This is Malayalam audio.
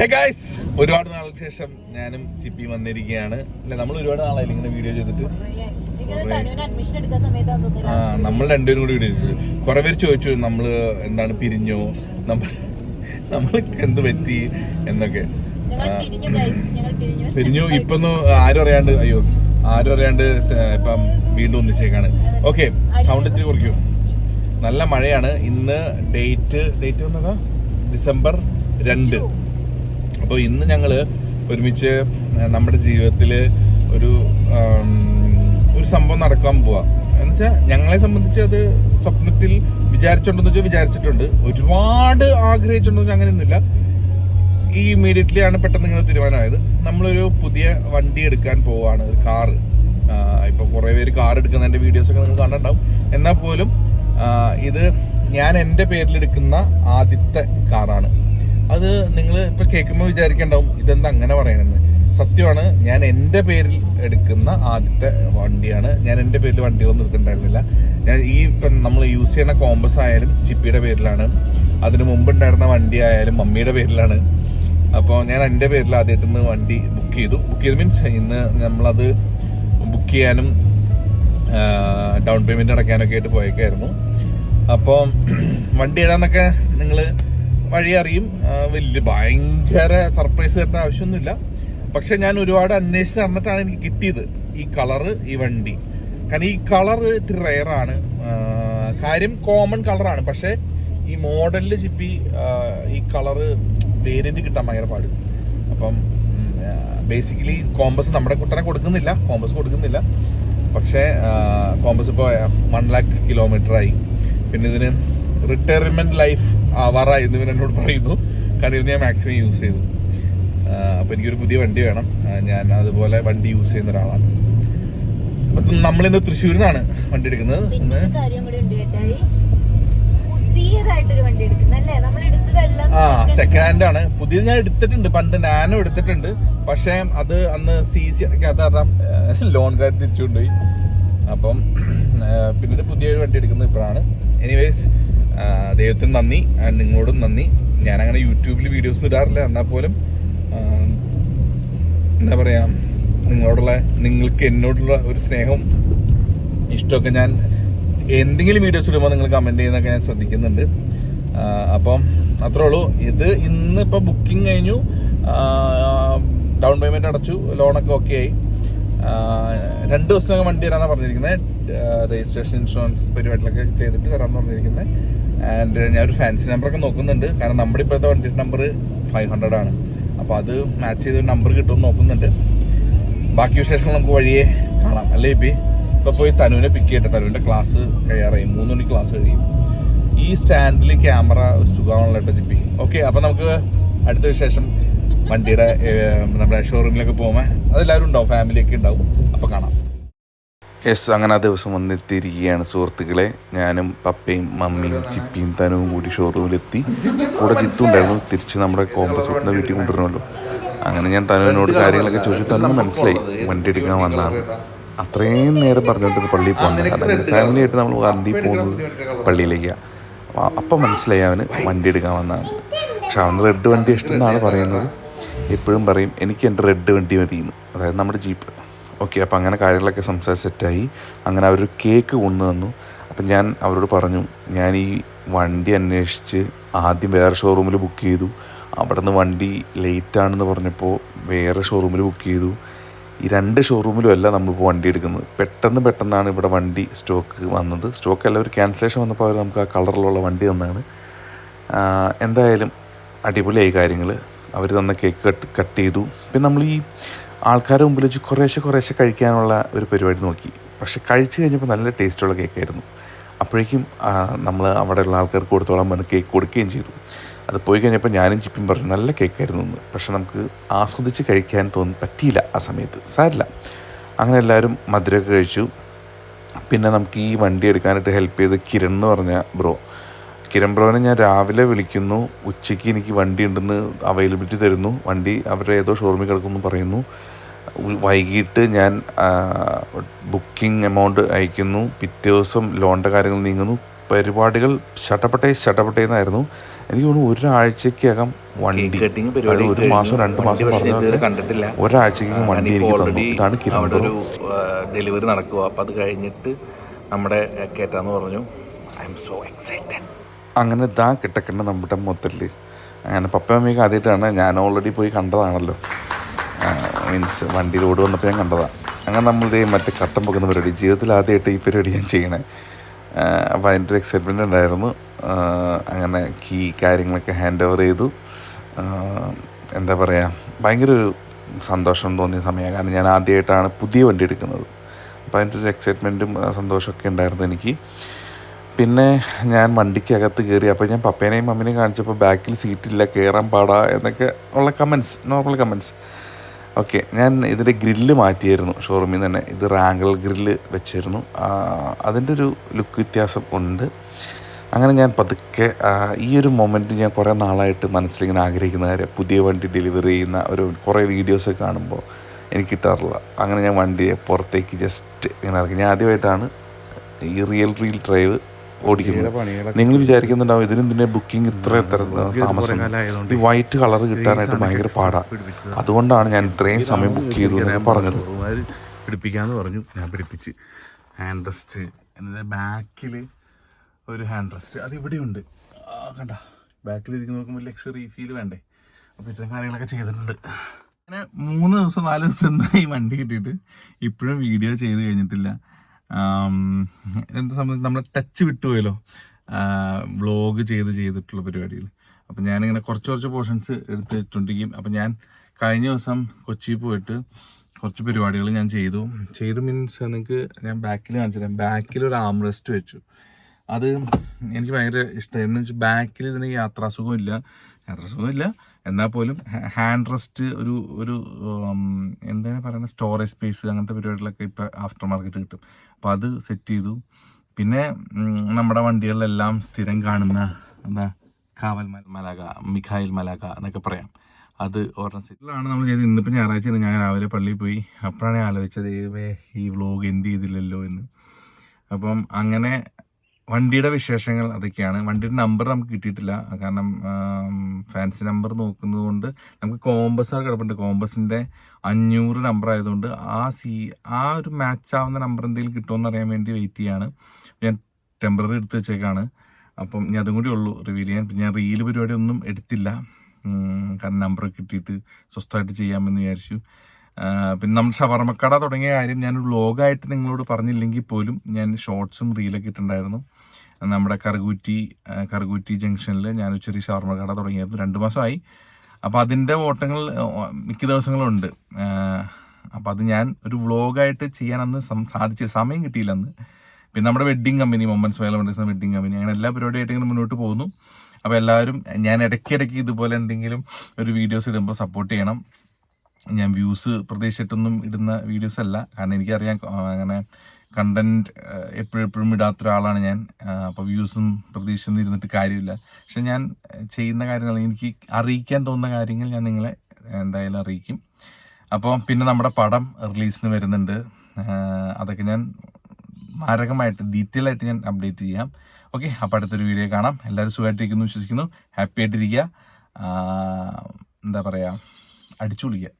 ഹേ ഗായ്സ്, ഒരുപാട് നാൾക്ക് ശേഷം ഞാനും ചിപ്പി വന്നിരിക്കുകയാണ്. അല്ലെ, നമ്മൾ ഒരുപാട് നാളായി ഇങ്ങനെ വീഡിയോ ചെയ്തിട്ട്. നമ്മൾ രണ്ടുപേരും കൂടി വീഡിയോ ചെയ്തു. കുറെ പേര് ചോദിച്ചു നമ്മള് എന്താണ് പിരിഞ്ഞോ, നമ്മൾക്ക് എന്ത് പറ്റി എന്നൊക്കെ. പിരിഞ്ഞു ഇപ്പൊന്നും ആരും അറിയാണ്ട് ഇപ്പം വീണ്ടും ഒന്നിച്ചേക്കാണ്. ഓക്കെ, സൗണ്ട് ഇത്തിരി കുറയ്ക്കൂ. നല്ല മഴയാണ്. ഇന്ന് ഡേറ്റ് വന്നതാ December 2. അപ്പോൾ ഇന്ന് ഞങ്ങൾ ഒരുമിച്ച് നമ്മുടെ ജീവിതത്തിൽ ഒരു സംഭവം നടക്കാൻ പോവാം. എന്നുവെച്ചാൽ ഞങ്ങളെ സംബന്ധിച്ച് അത് സ്വപ്നത്തിൽ വിചാരിച്ചിട്ടുണ്ടെന്ന് വെച്ചാൽ വിചാരിച്ചിട്ടുണ്ട്, ഒരുപാട് ആഗ്രഹിച്ചിട്ടുണ്ടെന്ന് അങ്ങനെയൊന്നുമില്ല. ഈ ഇമ്മീഡിയറ്റ്ലി ആണ് പെട്ടെന്ന് ഇങ്ങനെ തീരുമാനമായത്. നമ്മളൊരു പുതിയ വണ്ടി എടുക്കാൻ പോവാണ്, ഒരു കാറ്. ഇപ്പോൾ കുറേ പേര് കാർ എടുക്കുന്നതിൻ്റെ വീഡിയോസൊക്കെ നിങ്ങൾ കണ്ടിട്ടുണ്ടാവും. എന്നാൽ പോലും ഇത് ഞാൻ എൻ്റെ പേരിലെടുക്കുന്ന ആദ്യത്തെ കാറാണ്. അത് നിങ്ങൾ ഇപ്പോൾ കേൾക്കുമ്പോൾ വിചാരിക്കേണ്ടാവും ഇതെന്താ അങ്ങനെ പറയണമെന്ന്. സത്യമാണ്, ഞാൻ എൻ്റെ പേരിൽ എടുക്കുന്ന ആദ്യത്തെ വണ്ടിയാണ്. ഞാൻ എൻ്റെ പേരിൽ വണ്ടികളൊന്നും എടുത്തിട്ടുണ്ടായിരുന്നില്ല. ഞാൻ ഇപ്പം നമ്മൾ യൂസ് ചെയ്യുന്ന കോമ്പസ് ആയാലും ചിപ്പിയുടെ പേരിലാണ്. അതിന് മുമ്പുണ്ടായിരുന്ന വണ്ടി ആയാലും മമ്മിയുടെ പേരിലാണ്. അപ്പോൾ ഞാൻ എൻ്റെ പേരിൽ ആദ്യമായിട്ട് ഇന്ന് വണ്ടി ബുക്ക് ചെയ്തു മീൻസ് ഇന്ന് നമ്മളത് ബുക്ക് ചെയ്യാനും ഡൗൺ പേയ്മെൻറ്റ് അടയ്ക്കാനൊക്കെ ആയിട്ട് പോയേക്കായിരുന്നു. അപ്പോൾ വണ്ടി ഏതാന്നൊക്കെ നിങ്ങൾ വഴി അറിയും. വലിയ ഭയങ്കര സർപ്രൈസ് തരുന്ന ആവശ്യമൊന്നുമില്ല. പക്ഷെ ഞാൻ ഒരുപാട് അന്വേഷിച്ച് നടന്നിട്ടാണ് എനിക്ക് കിട്ടിയത് ഈ കളറ്, ഈ വണ്ടി. കാരണം ഈ കളറ് ഇത്തിരി റെയറാണ്. കാര്യം കോമൺ കളറാണ്. പക്ഷേ ഈ മോഡലിൽ ചിപ്പി ഈ കളറ് വേരിയന്റ് കിട്ടാൻ ഭയങ്കര പാട്. അപ്പം ബേസിക്കലി കോമ്പസ് നമ്മുടെ കുട്ടനെ കൊടുക്കുന്നില്ല. പക്ഷേ കോമ്പസ് ഇപ്പോൾ 1 lakh കിലോമീറ്ററായി. പിന്നെ ഇതിന് റിട്ടയർമെന്റ് ലൈഫ് ആവാറായി എന്ന് എന്നോട് പറയുന്നു. കാരണം ഇതിന് ഞാൻ മാക്സിമം യൂസ് ചെയ്തു. അപ്പോൾ എനിക്കൊരു പുതിയ വണ്ടി വേണം. ഞാൻ അതുപോലെ വണ്ടി യൂസ് ചെയ്യുന്ന ഒരാളാണ്. അപ്പം നമ്മളിന്ന് തൃശ്ശൂരിൽ നിന്നാണ് വണ്ടി എടുക്കുന്നത്. സെക്കൻഡ് ഹാൻഡ് ആണ്. പുതിയത് ഞാൻ എടുത്തിട്ടുണ്ട്, പണ്ട് നാനോ എടുത്തിട്ടുണ്ട്. പക്ഷെ അത് അന്ന് CC അടയ്ക്കാത്ത കാരണം ലോൺകാർ തിരിച്ചുകൊണ്ടുപോയി. അപ്പം പിന്നീട് പുതിയൊരു വണ്ടി എടുക്കുന്നത് ഇപ്പോഴാണ്. എനിവേസ്, ദൈവത്തിന് നന്ദി, നിങ്ങളോടും നന്ദി. ഞാനങ്ങനെ യൂട്യൂബിൽ വീഡിയോസ് ഇടാറില്ല. എന്നാൽ പോലും എന്താ പറയുക, നിങ്ങൾക്ക് എന്നോടുള്ള ഒരു സ്നേഹവും ഇഷ്ടമൊക്കെ ഞാൻ എന്തെങ്കിലും വീഡിയോസ് ഇടുമ്പോൾ നിങ്ങൾ കമൻറ്റ് ചെയ്യുന്നതൊക്കെ ഞാൻ ശ്രദ്ധിക്കുന്നുണ്ട്. അപ്പം അത്രേ ഉള്ളൂ. ഇത് ഇന്നിപ്പോൾ ബുക്കിംഗ് കഴിഞ്ഞു, ഡൗൺ പേയ്മെൻറ്റ് അടച്ചു, ലോണൊക്കെ ഓക്കെ ആയി. 2 ദിവസത്തിനകം വണ്ടി തരാനാണ് പറഞ്ഞിരിക്കുന്നത്. രജിസ്ട്രേഷൻ ഇൻഷുറൻസ് പരിപാടികളൊക്കെ ചെയ്തിട്ട് തരാമെന്ന് പറഞ്ഞിരിക്കുന്നത്. ആൻഡ് ഞാനൊരു ഫാൻസി നമ്പറൊക്കെ നോക്കുന്നുണ്ട്. കാരണം നമ്മുടെ ഇപ്പോഴത്തെ വണ്ടിയുടെ നമ്പർ 500 ആണ്. അപ്പോൾ അത് മാച്ച് ചെയ്ത് നമ്പർ കിട്ടുമെന്ന് നോക്കുന്നുണ്ട്. ബാക്കി വിശേഷങ്ങൾ നമുക്ക് വഴിയേ കാണാം, അല്ലേ ഇപ്പി? ഇപ്പോൾ പോയി തനുവിനെ പിക്ക് ചെയ്യട്ടെ. തനുവിൻ്റെ ക്ലാസ് കഴിയാറായി, 3 മണിക്ക് ക്ലാസ് കഴിയും. ഈ സ്റ്റാൻഡിൽ ക്യാമറ സുഖമാണല്ലോ കേട്ടോ ജിപ്പി. ഓക്കെ, അപ്പോൾ നമുക്ക് അടുത്ത വിശേഷം വണ്ടിയുടെ നമ്മുടെ ഷോറൂമിലൊക്കെ പോകുമ്പോൾ അതെല്ലാവരും ഉണ്ടാവും, ഫാമിലിയൊക്കെ ഉണ്ടാവും. അപ്പോൾ കാണാം. യെസ്, അങ്ങനെ ആ ദിവസം വന്നെത്തിയിരിക്കുകയാണ് സുഹൃത്തുക്കളെ. ഞാനും പപ്പയും മമ്മിയും ചിപ്പിയും തനുവും കൂടി ഷോറൂമിലെത്തി. കൂടെ ജിത്തും ഉണ്ടായിരുന്നു. തിരിച്ച് നമ്മുടെ കോമ്പസൂട്ടിൻ്റെ വീട്ടിൽ കൊണ്ടുവരണമല്ലോ. അങ്ങനെ ഞാൻ തനുവിനോട് കാര്യങ്ങളൊക്കെ ചോദിച്ചു. തനു മനസ്സിലായി വണ്ടി എടുക്കാൻ വന്നതാണ്. അത്രയും നേരം പറഞ്ഞുകൊണ്ടിരുന്നത് പള്ളിയിൽ പോകുന്നത്. അതായത് ഫാമിലിയായിട്ട് നമ്മൾ വണ്ടി പോകുന്നത് പള്ളിയിലേക്കാണ്. അപ്പം മനസ്സിലായി അവന് വണ്ടി എടുക്കാൻ വന്നതാണ്. പക്ഷെ അവന് റെഡ് വണ്ടി ഇഷ്ടം എന്നാണ് പറയുന്നത്. എപ്പോഴും പറയും എനിക്ക് എൻ്റെ റെഡ് വണ്ടി മതിയെന്ന്, അതായത് നമ്മുടെ ജീപ്പ്. ഓക്കെ, അപ്പോൾ അങ്ങനെ കാര്യങ്ങളൊക്കെ സംസാരിച്ച് സെറ്റായി. അങ്ങനെ അവരൊരു കേക്ക് കൊണ്ടുവന്നു. അപ്പം ഞാൻ അവരോട് പറഞ്ഞു, ഞാൻ ഈ വണ്ടി അന്വേഷിച്ച് ആദ്യം വേറെ ഷോറൂമിൽ ബുക്ക് ചെയ്തു. അവിടെ നിന്ന് വണ്ടി ലേറ്റാണെന്ന് പറഞ്ഞപ്പോൾ വേറെ ഷോറൂമിൽ ബുക്ക് ചെയ്തു. ഈ 2 ഷോറൂമിലും അല്ല നമ്മളിപ്പോൾ വണ്ടി എടുക്കുന്നത്. പെട്ടെന്നാണ് ഇവിടെ വണ്ടി സ്റ്റോക്ക് വന്നത്. സ്റ്റോക്കല്ല, ഒരു ക്യാൻസലേഷൻ വന്നപ്പോൾ അവർ നമുക്ക് ആ കളറിലുള്ള വണ്ടി തന്നാണ്. എന്തായാലും അടിപൊളിയായി കാര്യങ്ങൾ. അവർ തന്ന കേക്ക് കട്ട് ചെയ്തു. പിന്നെ നമ്മൾ ഈ ആൾക്കാരുടെ മുമ്പിൽ വെച്ച് കുറേശ്ശെ കഴിക്കാനുള്ള ഒരു പരിപാടി നോക്കി. പക്ഷെ കഴിച്ച് കഴിഞ്ഞപ്പോൾ നല്ല ടേസ്റ്റുള്ള കേക്കായിരുന്നു. അപ്പോഴേക്കും നമ്മൾ അവിടെയുള്ള ആൾക്കാർക്ക് കൊടുത്തോളാൻ പറഞ്ഞ് കേക്ക് കൊടുക്കുകയും ചെയ്തു. അത് പോയി കഴിഞ്ഞപ്പോൾ ഞാനും ചിപ്പിയും പറഞ്ഞു നല്ല കേക്കായിരുന്നു എന്ന്. പക്ഷെ നമുക്ക് ആസ്വദിച്ച് കഴിക്കാൻ പറ്റിയില്ല ആ സമയത്ത്. സാരില്ല. അങ്ങനെ എല്ലാവരും മധുരമൊക്കെ കഴിച്ചു. പിന്നെ നമുക്ക് ഈ വണ്ടി എടുക്കാനായിട്ട് ഹെൽപ്പ് ചെയ്ത് കിരൺ എന്ന് പറഞ്ഞ കിരൺ ബ്രോനെ ഞാൻ രാവിലെ വിളിക്കുന്നു. ഉച്ചയ്ക്ക് എനിക്ക് വണ്ടി ഉണ്ടെന്ന് അവൈലബിലിറ്റി തരുന്നു. വണ്ടി അവരുടെ ഏതോ ഷോറൂമിൽ കിടക്കുമെന്ന് പറയുന്നു. വൈകിട്ട് ഞാൻ ബുക്കിംഗ് എമൗണ്ട് അയക്കുന്നു. പിറ്റേ ദിവസം ലോണിൻ്റെ കാര്യങ്ങൾ നീങ്ങുന്നു. പരിപാടികൾ ചട്ടപ്പെട്ടേന്നായിരുന്നു. എനിക്ക് തോന്നുന്നു ഒരാഴ്ചക്കകം വണ്ടി, അതായത് 1 മാസം 2 മാസം പറഞ്ഞ കണ്ടിട്ടില്ല. ഒരാഴ്ചക്കകം വണ്ടി എനിക്ക് തന്നു. ഇതാണ് കിരൺ ബ്രോ. ഡെലിവറി നടക്കുക. അപ്പം അത് കഴിഞ്ഞിട്ട് നമ്മുടെ കേറ്റാന്ന് പറഞ്ഞു. I M so excited. അങ്ങനെ കിട്ടക്കണ്ട നമ്മുടെ മൊത്തത്തിൽ. അങ്ങനെ പപ്പയമ്മയൊക്കെ ആദ്യമായിട്ടാണ്, ഞാൻ ഓൾറെഡി പോയി കണ്ടതാണല്ലോ, മീൻസ് വണ്ടി റോഡ് വന്നപ്പോൾ ഞാൻ കണ്ടതാണ്. അങ്ങനെ നമ്മളിതേ മറ്റേ കട്ടൻ പൊക്കുന്ന പരിപാടി, ജീവിതത്തിൽ ആദ്യമായിട്ട് ഈ പരിപാടി ഞാൻ ചെയ്യണേ. അപ്പോൾ അതിൻ്റെ ഒരു എക്സൈറ്റ്മെൻ്റ് ഉണ്ടായിരുന്നു. അങ്ങനെ കാര്യങ്ങളൊക്കെ ഹാൻഡ് ഓവർ ചെയ്തു. എന്താ പറയുക, ഭയങ്കര ഒരു സന്തോഷം തോന്നിയ സമയമാണ്. കാരണം ഞാൻ ആദ്യമായിട്ടാണ് പുതിയ വണ്ടി എടുക്കുന്നത്. അപ്പോൾ അതിൻ്റെ ഒരു എക്സൈറ്റ്മെൻറ്റും സന്തോഷമൊക്കെ ഉണ്ടായിരുന്നു എനിക്ക്. പിന്നെ ഞാൻ വണ്ടിക്കകത്ത് കയറി. അപ്പോൾ ഞാൻ പപ്പേനെയും മമ്മിനെയും കാണിച്ചപ്പോൾ ബാക്കിൽ സീറ്റില്ല, കയറാൻ പാടാ എന്നൊക്കെ ഉള്ള കമൻസ്, നോർമൽ കമൻസ്. ഓക്കെ, ഞാൻ ഇതിൻ്റെ ഗ്രില്ല് മാറ്റിയായിരുന്നു ഷോറൂമിൽ നിന്ന് തന്നെ. ഇത് റാങ്കിൾ ഗ്രില്ല് വെച്ചിരുന്നു. അതിൻ്റെ ഒരു ലുക്ക് വ്യത്യാസം ഉണ്ട്. അങ്ങനെ ഞാൻ പതുക്കെ ഈ ഒരു മൊമെൻറ്റ് ഞാൻ കുറേ നാളായിട്ട് മനസ്സിലിങ്ങനെ ആഗ്രഹിക്കുന്ന കാര്യം, പുതിയ വണ്ടി ഡെലിവറി ചെയ്യുന്ന കുറേ വീഡിയോസൊക്കെ കാണുമ്പോൾ എനിക്ക് കിട്ടാറില്ല. അങ്ങനെ ഞാൻ വണ്ടിയെ പുറത്തേക്ക് ജസ്റ്റ് ഇങ്ങനെ ഇറക്കി. ഞാൻ ആദ്യമായിട്ടാണ് ഈ റിയൽ ഡ്രൈവ് ഓടിക്കുന്നത്. നിങ്ങൾ വിചാരിക്കുന്നുണ്ടാവും ഇതിനെ ബുക്കിംഗ് ഇത്ര താമസം. ഈ വൈറ്റ് കളർ കിട്ടാനായിട്ട് ഭയങ്കര പാടാണ്. അതുകൊണ്ടാണ് ഞാൻ ഇത്രയും സമയം ബുക്ക് ചെയ്തു എന്നൊക്കെ പറഞ്ഞത്. പിടിപ്പിക്കാമെന്ന് പറഞ്ഞു, ഞാൻ പിടിപ്പിച്ച്. ഹാൻഡ് റെസ്റ്റ്, എന്നിട്ട് ബാക്കിൽ ഒരു ഹാൻഡ് റെസ്റ്റ് അതിവിടെയുണ്ട്. കണ്ട, ബാക്കിലിരിക്കുന്ന നോക്കുമ്പോൾ ലക്ഷറി ഫീൽ വേണ്ടേ. അപ്പോൾ ഇത്തരം കാര്യങ്ങളൊക്കെ ചെയ്തിട്ടുണ്ട്. അങ്ങനെ 3 ദിവസം 4 ദിവസം എന്തായി വണ്ടി കിട്ടിയിട്ട് ഇപ്പോഴും വീഡിയോ ചെയ്ത് കഴിഞ്ഞിട്ടില്ല. എന്താ സംബന്ധിച്ച് നമ്മളെ ടച്ച് വിട്ടുപോയല്ലോ വ്ളോഗ് ചെയ്തിട്ടുള്ള പരിപാടിയിൽ. അപ്പം ഞാനിങ്ങനെ കുറച്ച് പോർഷൻസ് എടുത്ത് വെച്ചുകൊണ്ടിരിക്കും. അപ്പം ഞാൻ കഴിഞ്ഞ ദിവസം കൊച്ചിയിൽ പോയിട്ട് കുറച്ച് പരിപാടികൾ ഞാൻ ചെയ്തു മീൻസ് നിങ്ങൾക്ക് ഞാൻ ബാക്കിൽ കാണിച്ചു തരാം. ബാക്കിൽ ഒരു ആം റെസ്റ്റ് വെച്ചു. അത് എനിക്ക് ഭയങ്കര ഇഷ്ടമായി. എന്ന് വെച്ചാൽ ബാക്കിൽ ഇതിന് യാത്രാസുഖമില്ല, എന്നാൽ പോലും ഹാൻഡ് റെസ്റ്റ് ഒരു എന്താണ് പറയുന്നത്, സ്റ്റോറേജ് സ്പേസ്, അങ്ങനത്തെ പരിപാടികളൊക്കെ ഇപ്പോൾ ആഫ്റ്റർ മാർക്കറ്റ് കിട്ടും. അപ്പോൾ അത് സെറ്റ് ചെയ്തു. പിന്നെ നമ്മുടെ വണ്ടികളിലെല്ലാം സ്ഥിരം കാണുന്ന എന്താ കാവൽ മലാക, മിഖായിൽ മലാക എന്നൊക്കെ പറയാം, അത് ഒരെണ്ണം സെറ്റിലാണ് നമ്മൾ ചെയ്ത്. ഇന്നിപ്പോൾ ഞായറാഴ്ച ഞാൻ രാവിലെ പള്ളിയിൽ പോയി. അപ്പോഴാണ് ഞാൻ ആലോചിച്ചത് ഈ വ്ളോഗ് എന്ത് ചെയ്തില്ലല്ലോ എന്ന്. അപ്പം അങ്ങനെ വണ്ടിയുടെ വിശേഷങ്ങൾ അതൊക്കെയാണ്. വണ്ടിയുടെ നമ്പർ നമുക്ക് കിട്ടിയിട്ടില്ല, കാരണം ഫാൻസി നമ്പർ നോക്കുന്നത് കൊണ്ട്. നമുക്ക് കോമ്പസ് കിടപ്പുണ്ട്, കോമ്പസിൻ്റെ 500 നമ്പർ ആയതുകൊണ്ട് ആ ഒരു മാച്ച് ആവുന്ന നമ്പർ എന്തെങ്കിലും കിട്ടുമെന്ന് അറിയാൻ വേണ്ടി വെയിറ്റ് ചെയ്യാണ്. ഞാൻ ടെമ്പററി എടുത്ത് വെച്ചേക്കാണ്. അപ്പം ഞാൻ അതും കൂടി ഉള്ളൂ റിവീൽ ചെയ്യാൻ. ഞാൻ റീല് പരിപാടി ഒന്നും എടുത്തില്ല, കാരണം നമ്പർ കിട്ടിയിട്ട് സ്വസ്ഥമായിട്ട് ചെയ്യാമെന്ന് വിചാരിച്ചു. പിന്നെ നമ്മുടെ ഷവർമ്മക്കട തുടങ്ങിയ കാര്യം ഞാൻ വ്ളോഗായിട്ട് നിങ്ങളോട് പറഞ്ഞില്ലെങ്കിൽ പോലും ഞാൻ ഷോർട്സും റീലൊക്കെ ഇട്ടുണ്ടായിരുന്നു. നമ്മുടെ കറുകൂറ്റി ജംഗ്ഷനിൽ ഞാനൊരു ചെറിയ ഷവർമ്മക്കട തുടങ്ങിയായിരുന്നു. 2 മാസമായി. അപ്പോൾ അതിൻ്റെ ഓട്ടങ്ങൾ മിക്ക ദിവസങ്ങളുണ്ട്. അപ്പോൾ അത് ഞാൻ ഒരു വ്ളോഗായിട്ട് ചെയ്യാൻ അന്ന് സമയം കിട്ടിയില്ല അന്ന്. പിന്നെ നമ്മുടെ wedding company, moments wedding company, അങ്ങനെ എല്ലാ പരിപാടിയായിട്ട് ഇങ്ങനെ മുന്നോട്ട് പോകുന്നു. അപ്പോൾ എല്ലാവരും, ഞാൻ ഇടയ്ക്കിടയ്ക്ക് ഇതുപോലെ എന്തെങ്കിലും ഒരു വീഡിയോസ് ഇടുമ്പോൾ സപ്പോർട്ട് ചെയ്യണം. ഞാൻ വ്യൂസ് പ്രതീക്ഷിച്ചിട്ടൊന്നും ഇടുന്ന വീഡിയോസ് അല്ല, കാരണം എനിക്കറിയാം അങ്ങനെ കണ്ടൻറ്റ് എപ്പോഴും ഇടാത്ത ഒരാളാണ് ഞാൻ. അപ്പോൾ വ്യൂസും പ്രതീക്ഷിച്ചൊന്നും ഇരുന്നിട്ട് കാര്യമില്ല. പക്ഷെ ഞാൻ ചെയ്യുന്ന കാര്യങ്ങൾ, എനിക്ക് അറിയിക്കാൻ തോന്നുന്ന കാര്യങ്ങൾ ഞാൻ നിങ്ങളെ എന്തായാലും അറിയിക്കും. അപ്പോൾ പിന്നെ നമ്മുടെ പടം റിലീസിന് വരുന്നുണ്ട്. അതൊക്കെ ഞാൻ മാരകമായിട്ട് ഡീറ്റെയിൽ ആയിട്ട് ഞാൻ അപ്ഡേറ്റ് ചെയ്യാം. ഓക്കെ, അപ്പോൾ അടുത്തൊരു വീഡിയോ കാണാം. എല്ലാവരും സുഖമായിട്ടിരിക്കുന്നു വിശ്വസിക്കുന്നു. ഹാപ്പി ആയിട്ടിരിക്കുക. എന്താ പറയുക, അടിച്ചു പൊളിക്കുക.